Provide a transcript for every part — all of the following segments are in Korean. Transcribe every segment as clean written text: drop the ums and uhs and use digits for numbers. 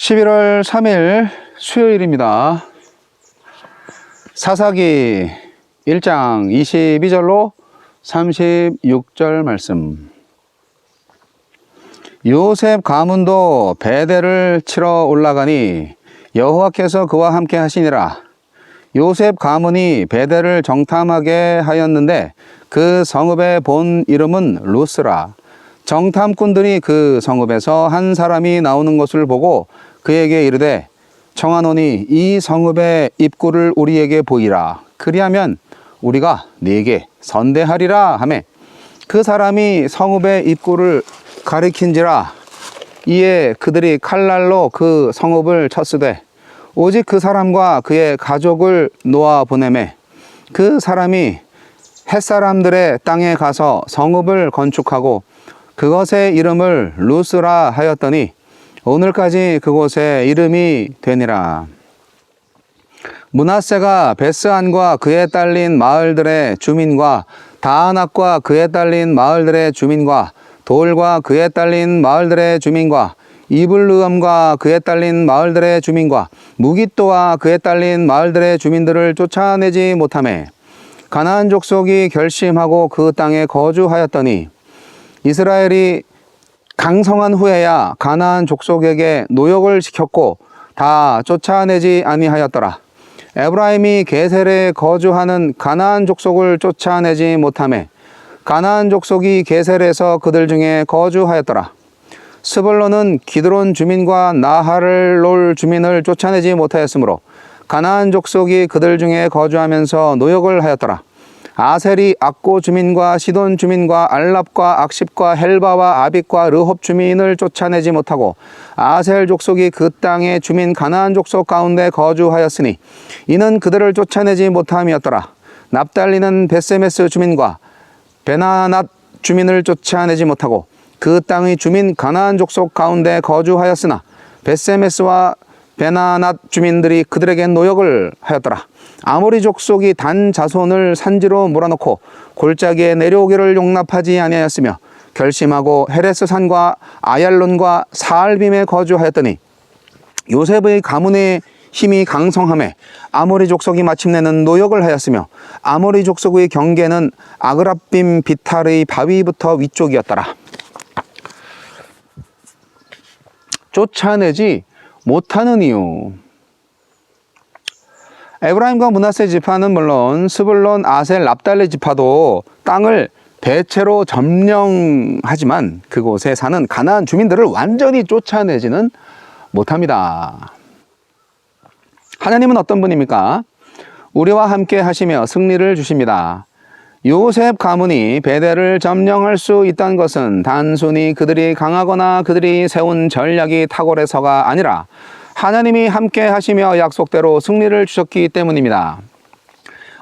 11월 3일 수요일입니다. 사사기 1장 22절로 36절 말씀. 요셉 가문도 베델을 치러 올라가니 여호와께서 그와 함께 하시니라. 요셉 가문이 베델을 정탐하게 하였는데 그 성읍의 본 이름은 루스라. 정탐꾼들이 그 성읍에서 한 사람이 나오는 것을 보고 그에게 이르되 청하노니 이 성읍의 입구를 우리에게 보이라. 그리하면 우리가 네게 선대하리라 하매 그 사람이 성읍의 입구를 가리킨지라. 이에 그들이 칼날로 그 성읍을 쳤으되 오직 그 사람과 그의 가족을 놓아 보내매 그 사람이 햇사람들의 땅에 가서 성읍을 건축하고 그것의 이름을 루스라 하였더니 오늘까지 그곳의 이름이 되니라. 므낫세가 베스안과 그에 딸린 마을들의 주민과 다아낙과 그에 딸린 마을들의 주민과 돌과 그에 딸린 마을들의 주민과 이블르엄과 그에 딸린 마을들의 주민과 무깃도와 그에 딸린 마을들의 주민들을 쫓아내지 못하매 가나안 족속이 결심하고 그 땅에 거주하였더니 이스라엘이 강성한 후에야 가나안 족속에게 노역을 시켰고 다 쫓아내지 아니하였더라. 에브라임이 게셀에 거주하는 가나안 족속을 쫓아내지 못하매 가나안 족속이 게셀에서 그들 중에 거주하였더라. 스불론은 기드론 주민과 나하를롤 주민을 쫓아내지 못하였으므로 가나안 족속이 그들 중에 거주하면서 노역을 하였더라. 아셀이 악고 주민과 시돈 주민과 알랍과 악십과 헬바와 아빅과 르홉 주민을 쫓아내지 못하고 아셀 족속이 그 땅의 주민 가나안 족속 가운데 거주하였으니 이는 그들을 쫓아내지 못함이었더라. 납달리는 베세메스 주민과 베나낫 주민을 쫓아내지 못하고 그 땅의 주민 가나안 족속 가운데 거주하였으나 베세메스와 베나낫 주민들이 그들에게 노역을 하였더라. 아모리 족속이 단 자손을 산지로 몰아넣고 골짜기에 내려오기를 용납하지 아니하였으며 결심하고 헤레스 산과 아얄론과 사알빔에 거주하였더니 요셉의 가문의 힘이 강성하매 아모리 족속이 마침내는 노역을 하였으며 아모리 족속의 경계는 아그랍빔 비탈의 바위부터 위쪽이었더라. 쫓아내지 못하는 이유. 에브라임과 므낫세 지파는 물론 스불론, 아셀, 납달리 지파도 땅을 대체로 점령하지만 그곳에 사는 가나안 주민들을 완전히 쫓아내지는 못합니다. 하나님은 어떤 분입니까? 우리와 함께 하시며 승리를 주십니다. 요셉 가문이 베델을 점령할 수 있다는 것은 단순히 그들이 강하거나 그들이 세운 전략이 탁월해서가 아니라 하나님이 함께 하시며 약속대로 승리를 주셨기 때문입니다.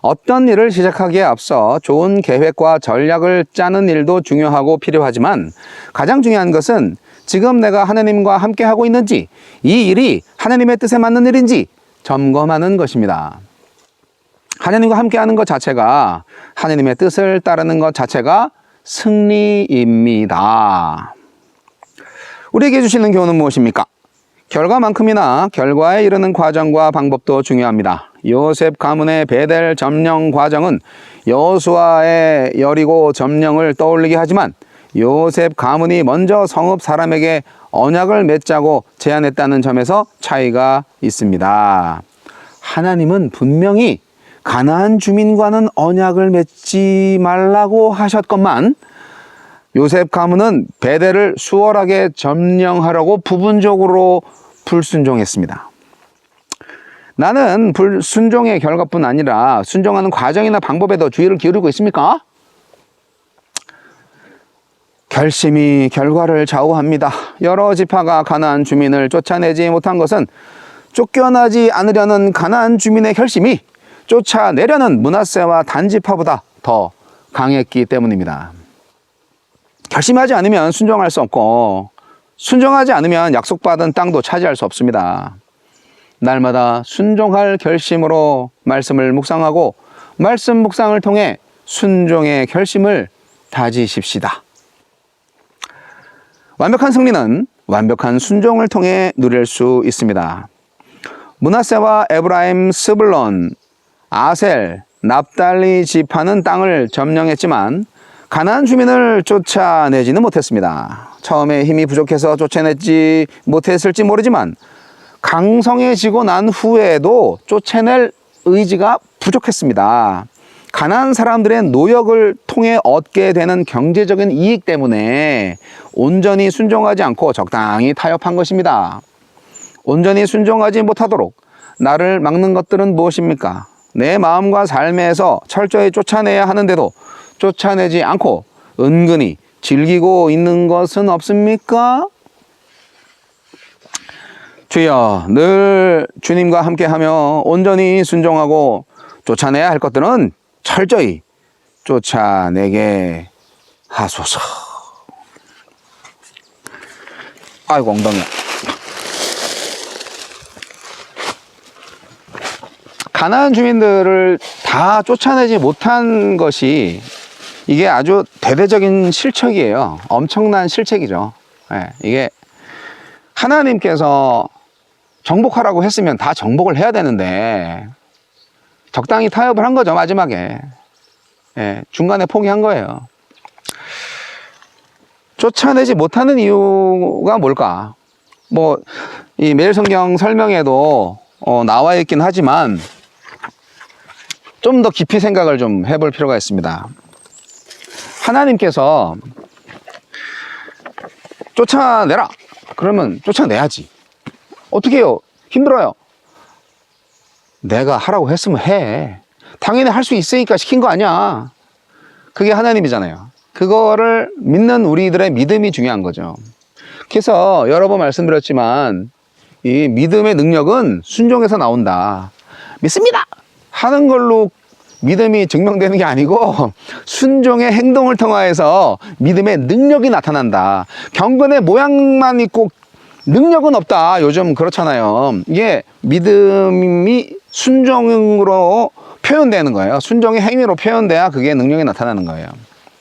어떤 일을 시작하기에 앞서 좋은 계획과 전략을 짜는 일도 중요하고 필요하지만 가장 중요한 것은 지금 내가 하나님과 함께 하고 있는지, 이 일이 하나님의 뜻에 맞는 일인지 점검하는 것입니다. 하나님과 함께 하는 것 자체가, 하나님의 뜻을 따르는 것 자체가 승리입니다. 우리에게 주시는 교훈은 무엇입니까? 결과만큼이나 결과에 이르는 과정과 방법도 중요합니다. 요셉 가문의 베델 점령 과정은 여호수아의 여리고 점령을 떠올리게 하지만 요셉 가문이 먼저 성읍 사람에게 언약을 맺자고 제안했다는 점에서 차이가 있습니다. 하나님은 분명히 가나안 주민과는 언약을 맺지 말라고 하셨건만 요셉 가문은 베델을 수월하게 점령하려고 부분적으로 불순종했습니다. 나는 불순종의 결과뿐 아니라 순종하는 과정이나 방법에도 주의를 기울이고 있습니까? 결심이 결과를 좌우합니다. 여러 지파가 가나안 주민을 쫓아내지 못한 것은 쫓겨나지 않으려는 가나안 주민의 결심이 쫓아내려는 므낫세와 단지파보다 더 강했기 때문입니다. 결심하지 않으면 순종할 수 없고 순종하지 않으면 약속받은 땅도 차지할 수 없습니다. 날마다 순종할 결심으로 말씀을 묵상하고 말씀 묵상을 통해 순종의 결심을 다지십시다. 완벽한 승리는 완벽한 순종을 통해 누릴 수 있습니다. 므낫세와 에브라임, 스불론, 아셀, 납달리 지파는 땅을 점령했지만 가나안 주민을 쫓아내지는 못했습니다. 처음에 힘이 부족해서 쫓아내지 못했을지 모르지만 강성해지고 난 후에도 쫓아낼 의지가 부족했습니다. 가나안 사람들의 노역을 통해 얻게 되는 경제적인 이익 때문에 온전히 순종하지 않고 적당히 타협한 것입니다. 온전히 순종하지 못하도록 나를 막는 것들은 무엇입니까? 내 마음과 삶에서 철저히 쫓아내야 하는데도 쫓아내지 않고 은근히 즐기고 있는 것은 없습니까? 주여, 늘 주님과 함께하며 온전히 순종하고 쫓아내야 할 것들은 철저히 쫓아내게 하소서. 아이고, 엉덩이야. 가나안 주민들을 다 쫓아내지 못한 것이 이게 아주 대대적인 실책이에요. 엄청난 실책이죠. 네, 이게 하나님께서 정복하라고 했으면 다 정복을 해야 되는데 적당히 타협을 한 거죠. 마지막에. 네, 중간에 포기한 거예요. 쫓아내지 못하는 이유가 뭘까? 뭐 이 매일성경 설명에도 나와 있긴 하지만 좀 더 깊이 생각을 좀 해볼 필요가 있습니다. 하나님께서 쫓아내라 그러면 쫓아내야지. 어떻게 해요? 힘들어요. 내가 하라고 했으면 해. 당연히 할 수 있으니까 시킨 거 아니야. 그게 하나님이잖아요. 그거를 믿는 우리들의 믿음이 중요한 거죠. 그래서 여러 번 말씀드렸지만 이 믿음의 능력은 순종에서 나온다. 믿습니다 하는 걸로 믿음이 증명되는 게 아니고 순종의 행동을 통하여서 믿음의 능력이 나타난다. 경건의 모양만 있고 능력은 없다. 요즘 그렇잖아요. 이게 믿음이 순종으로 표현되는 거예요. 순종의 행위로 표현돼야 그게 능력이 나타나는 거예요.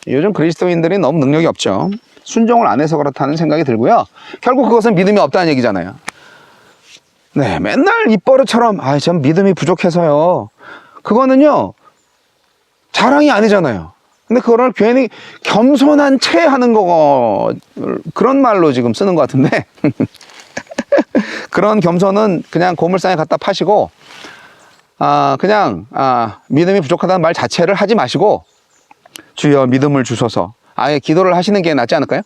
요즘 그리스도인들이 너무 능력이 없죠. 순종을 안 해서 그렇다는 생각이 들고요. 결국 그것은 믿음이 없다는 얘기잖아요. 네, 맨날 입버릇처럼 전 믿음이 부족해서요. 그거는요 자랑이 아니잖아요. 근데 그거를 괜히 겸손한 채 하는 거 그런 말로 지금 쓰는 것 같은데 그런 겸손은 그냥 고물상에 갖다 파시고 그냥 믿음이 부족하다는 말 자체를 하지 마시고 주여 믿음을 주소서 아예 기도를 하시는 게 낫지 않을까요?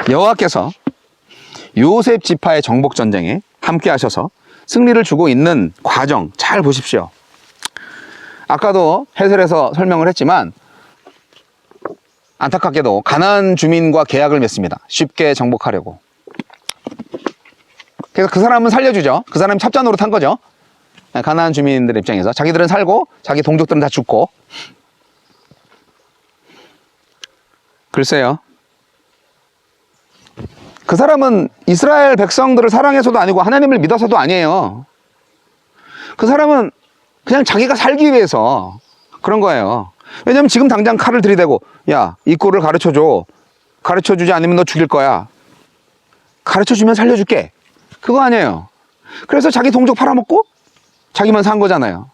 여호와께서 요셉 지파의 정복 전쟁에 함께 하셔서 승리를 주고 있는 과정 잘 보십시오. 아까도 해설에서 설명을 했지만 안타깝게도 가나안 주민과 계약을 맺습니다. 쉽게 정복하려고. 그래서 그 사람은 살려주죠. 그 사람이 찹자 노릇한 거죠. 가나안 주민들 입장에서 자기들은 살고 자기 동족들은 다 죽고. 글쎄요. 그 사람은 이스라엘 백성들을 사랑해서도 아니고 하나님을 믿어서도 아니에요. 그 사람은 그냥 자기가 살기 위해서 그런 거예요. 왜냐면 지금 당장 칼을 들이대고 야, 이 꼴을 가르쳐줘. 가르쳐주지 않으면 너 죽일 거야. 가르쳐주면 살려줄게. 그거 아니에요. 그래서 자기 동족 팔아먹고 자기만 산 거잖아요.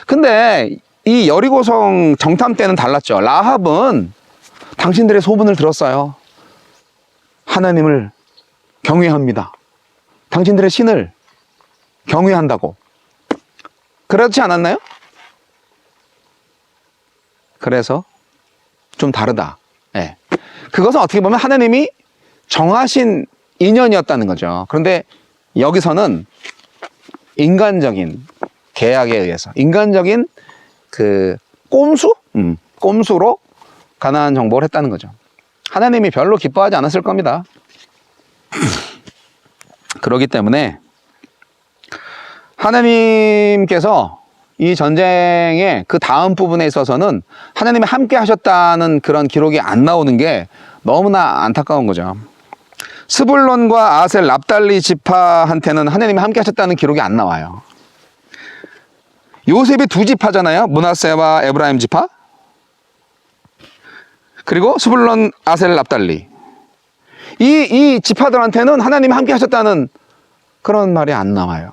근데 이 여리고성 정탐 때는 달랐죠. 라합은 당신들의 소문을 들었어요. 하나님을 경외합니다. 당신들의 신을 경외한다고. 그렇지 않았나요? 그래서 좀 다르다. 네. 그것은 어떻게 보면 하나님이 정하신 인연이었다는 거죠. 그런데 여기서는 인간적인 계약에 의해서 인간적인 그 꼼수로 가나안 정복을 했다는 거죠. 하나님이 별로 기뻐하지 않았을 겁니다. 그렇기 때문에 하나님께서 이 전쟁의 그 다음 부분에 있어서는 하나님이 함께 하셨다는 그런 기록이 안 나오는 게 너무나 안타까운 거죠. 스불론과 아셀, 납달리 지파한테는 하나님이 함께 하셨다는 기록이 안 나와요. 요셉이 두 지파잖아요. 므낫세와 에브라임 지파. 그리고 스불론, 아셀, 납달리. 이 지파들한테는 하나님이 함께 하셨다는 그런 말이 안 나와요.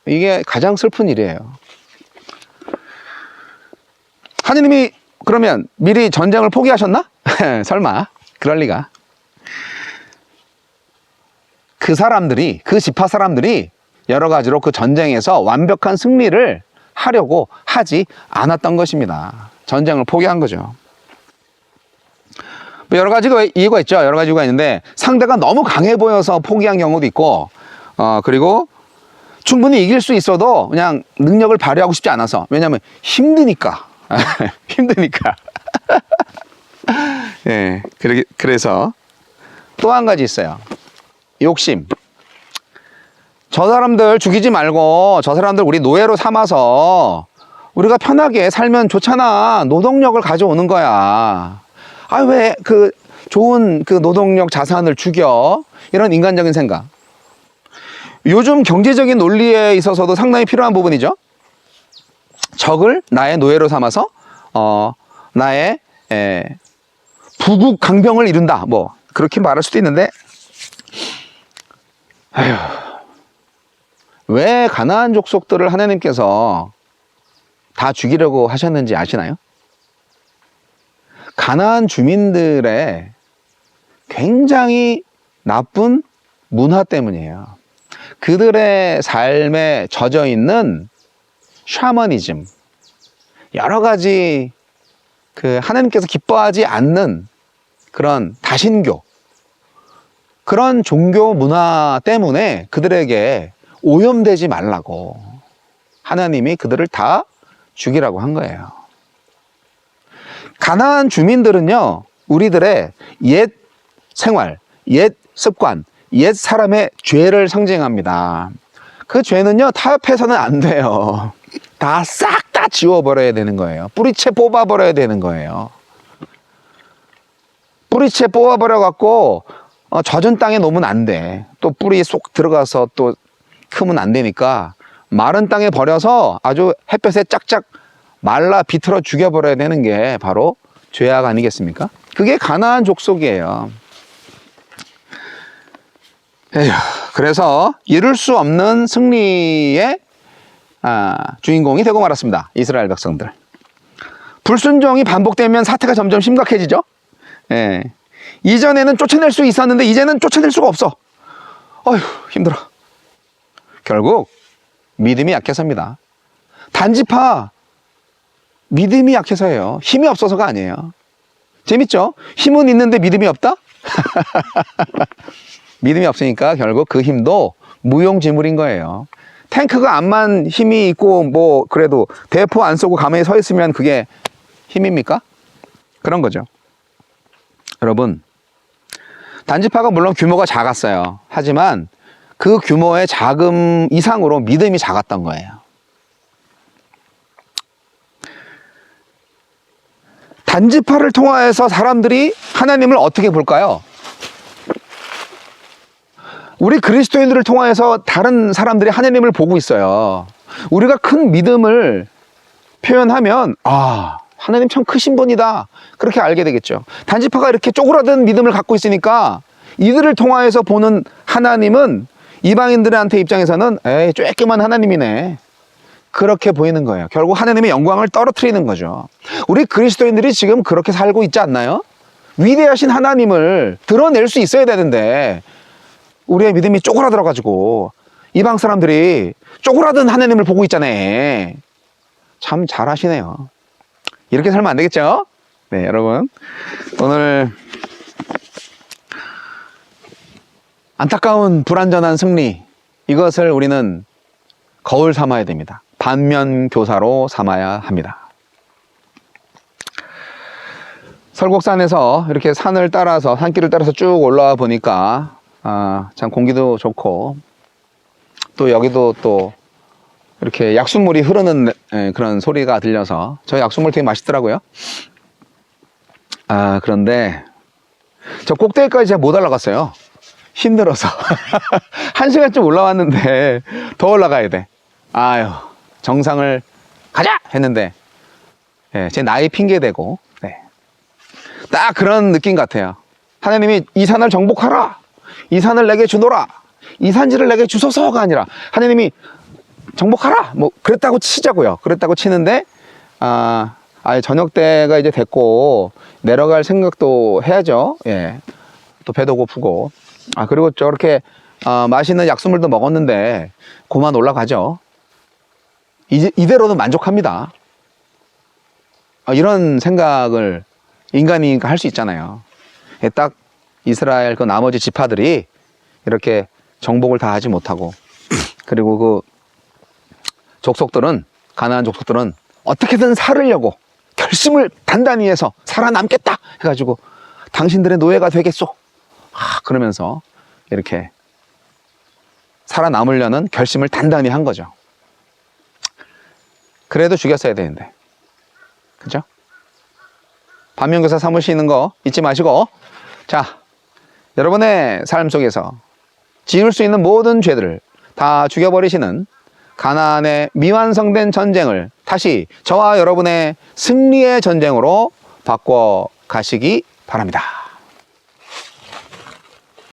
이게 가장 슬픈 일이에요. 하나님이 그러면 미리 전쟁을 포기하셨나? 설마 그럴 리가. 그 사람들이, 그 지파 사람들이 여러 가지로 그 전쟁에서 완벽한 승리를 하려고 하지 않았던 것입니다. 전쟁을 포기한 거죠. 뭐 여러 가지가 이유가 있죠. 여러 가지 이유가 있는데 상대가 너무 강해 보여서 포기한 경우도 있고, 그리고 충분히 이길 수 있어도 그냥 능력을 발휘하고 싶지 않아서. 왜냐하면 힘드니까. 힘드니까. 예, 그래서 또 한 가지 있어요. 욕심. 저 사람들 죽이지 말고 저 사람들 우리 노예로 삼아서 우리가 편하게 살면 좋잖아. 노동력을 가져오는 거야. 아, 왜 그 좋은 그 노동력 자산을 죽여? 이런 인간적인 생각. 요즘 경제적인 논리에 있어서도 상당히 필요한 부분이죠. 적을 나의 노예로 삼아서 나의 부국 강병을 이룬다. 뭐 그렇게 말할 수도 있는데, 아휴, 왜 가나안 족속들을 하나님께서 다 죽이려고 하셨는지 아시나요? 가나안 주민들의 굉장히 나쁜 문화 때문이에요. 그들의 삶에 젖어 있는 샤머니즘, 여러 가지 그 하나님께서 기뻐하지 않는 그런 다신교, 그런 종교 문화 때문에 그들에게 오염되지 말라고 하나님이 그들을 다 죽이라고 한 거예요. 가나안 주민들은요, 우리들의 옛 생활, 옛 습관, 옛 사람의 죄를 상징합니다. 그 죄는요, 타협해서는 안 돼요. 다 싹 다 지워버려야 되는 거예요. 뿌리채 뽑아버려야 되는 거예요. 뿌리채 뽑아버려갖고 젖은 땅에 놓으면 안 돼. 또 뿌리 쏙 들어가서 또 크면 안 되니까 마른 땅에 버려서 아주 햇볕에 짝짝 말라 비틀어 죽여버려야 되는 게 바로 죄악 아니겠습니까? 그게 가나안 족속이에요. 에휴, 그래서 이룰 수 없는 승리의 주인공이 되고 말았습니다. 이스라엘 백성들. 불순종이 반복되면 사태가 점점 심각해지죠. 예. 이전에는 쫓아낼 수 있었는데 이제는 쫓아낼 수가 없어. 어휴, 힘들어. 결국 믿음이 약해서입니다. 단지파 믿음이 약해서예요. 힘이 없어서가 아니에요. 재밌죠? 힘은 있는데 믿음이 없다? 믿음이 없으니까 결국 그 힘도 무용지물인 거예요. 탱크가 암만 힘이 있고 뭐 그래도 대포 안 쏘고 가만히 서 있으면 그게 힘입니까? 그런 거죠. 여러분, 단지파가 물론 규모가 작았어요. 하지만 그 규모의 자금 이상으로 믿음이 작았던 거예요. 단지파를 통하여서 사람들이 하나님을 어떻게 볼까요? 우리 그리스도인들을 통하여서 다른 사람들이 하나님을 보고 있어요. 우리가 큰 믿음을 표현하면 하나님 참 크신 분이다, 그렇게 알게 되겠죠. 단지파가 이렇게 쪼그라든 믿음을 갖고 있으니까 이들을 통하여서 보는 하나님은 이방인들한테 입장에서는 에이, 쬐끄만 하나님이네, 그렇게 보이는 거예요. 결국 하나님의 영광을 떨어뜨리는 거죠. 우리 그리스도인들이 지금 그렇게 살고 있지 않나요? 위대하신 하나님을 드러낼 수 있어야 되는데 우리의 믿음이 쪼그라들어가지고 이방 사람들이 쪼그라든 하나님을 보고 있잖아요. 참 잘하시네요. 이렇게 살면 안 되겠죠? 네, 여러분, 오늘 안타까운 불완전한 승리, 이것을 우리는 거울 삼아야 됩니다. 반면교사로 삼아야 합니다. 설곡산에서 이렇게 산을 따라서, 산길을 따라서 쭉 올라와 보니까 참 공기도 좋고, 또 여기도 또 이렇게 약수물이 흐르는 그런 소리가 들려서, 저 약수물 되게 맛있더라고요. 그런데 저 꼭대기까지 제가 못 올라갔어요. 힘들어서. 1시간쯤 올라왔는데 더 올라가야 돼. 아유, 정상을 가자 했는데 제 나이 핑계대고 딱 그런 느낌 같아요. 하나님이 이 산을 정복하라, 이 산을 내게 주노라, 이 산지를 내게 주소서가 아니라 하나님이 정복하라 뭐 그랬다고 치자고요. 그랬다고 치는데 저녁 때가 이제 됐고 내려갈 생각도 해야죠. 예, 또 배도 고프고 그리고 저렇게 맛있는 약수물도 먹었는데 그만 올라가죠. 이대로는 만족합니다. 이런 생각을 인간이니까 할 수 있잖아요. 예, 딱 이스라엘 그 나머지 지파들이 이렇게 정복을 다 하지 못하고 그리고 그 족속들은 가나안 족속들은 어떻게든 살으려고 결심을 단단히 해서 살아남겠다 해가지고 당신들의 노예가 되겠소 그러면서 이렇게 살아남으려는 결심을 단단히 한 거죠. 그래도 죽였어야 되는데, 그죠? 반면교사 삼으시는 거 잊지 마시고, 자, 여러분의 삶 속에서 지을 수 있는 모든 죄들을 다 죽여버리시는 가나안의 미완성된 전쟁을 다시 저와 여러분의 승리의 전쟁으로 바꿔 가시기 바랍니다.